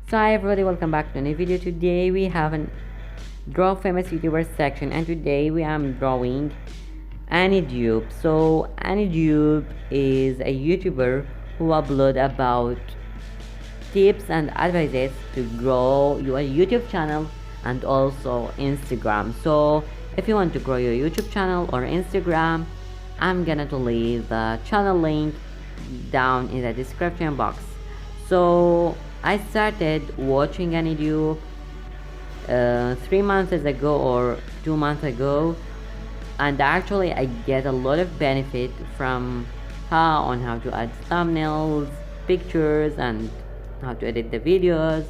So hi everybody, welcome back to a new video. Today we have an draw famous YouTubers section, and today we am drawing Annie Dube. So Annie Dube is a YouTuber who upload about tips and advices to grow your YouTube channel and also Instagram. So if you want to grow your YouTube channel or Instagram, I'm gonna to leave the channel link down in the description box. So I started watching Annie Dube 3 months ago or 2 months ago, and actually I get a lot of benefit from her on how to add thumbnails, pictures, and how to edit the videos.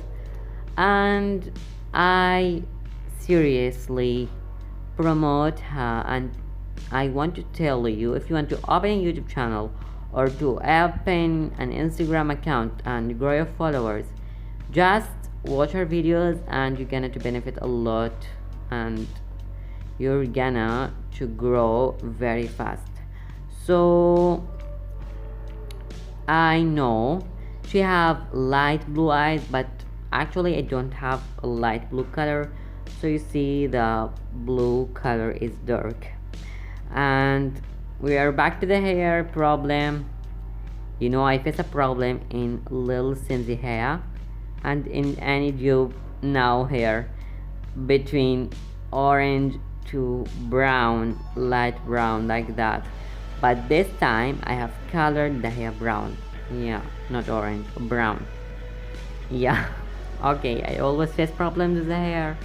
And I seriously promote her, and I want to tell you, if you want to open a YouTube channel or to open an Instagram account and grow your followers, just watch her videos and you're gonna to benefit a lot, and you're gonna to grow very fast. So I know she have light blue eyes, but actually I don't have a light blue color, so you see the blue color is dark. And we are back to the hair problem. You know, I face a problem in Lil Simsy hair and in Annie Dube now hair, between orange to brown, light brown, like that. But this time I have colored the hair brown. Yeah, not orange, brown. Yeah. Okay, I always face problems with the hair,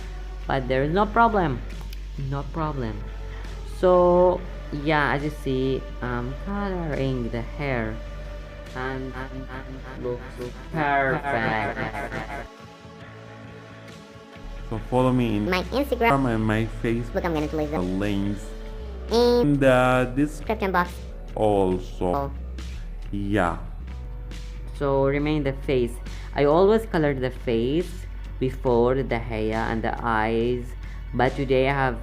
but there is no problem. No problem. So yeah, as you see, I'm coloring the hair and looks perfect. So follow me in my Instagram and my Facebook. I'm gonna leave The the links in in the description box. also. Yeah. So remain the face. I always colored the face before the hair and the eyes, but today I have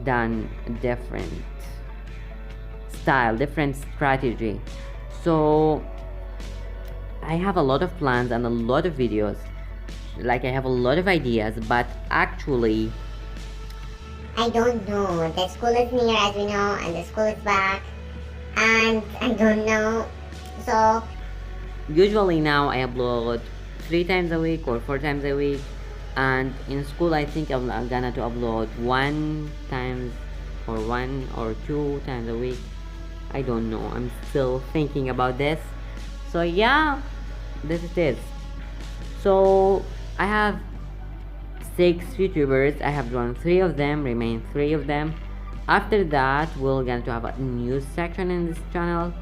done different style, different strategy. So I have a lot of plans and a lot of videos, like I have a lot of ideas, but actually I don't know. The school is near, as we know, and the school is back, and I don't know. So usually now I upload 3 times a week or 4 times a week, and in school I think I'm gonna to upload 1 times or 1 or 2 times a week. I don't know, I'm still thinking about this. So yeah, this is it. So I have 6 YouTubers. I have drawn 3 of them, remain 3 of them. After that we're going to have a news section in this channel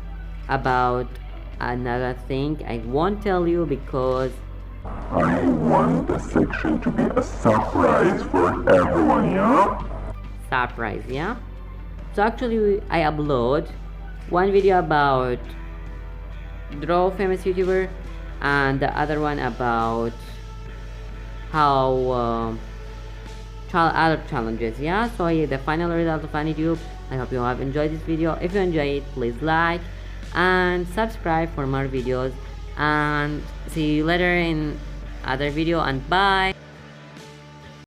about another thing I won't tell you, because I want the section to be a surprise for everyone, yeah? surprise, yeah. So actually I upload one video about draw famous YouTuber and the other one about how other challenges, yeah. So yeah, the final result of Annie Dube. I hope you have enjoyed this video. If you enjoyed it, please like and subscribe for more videos, and see you later in other video, and bye.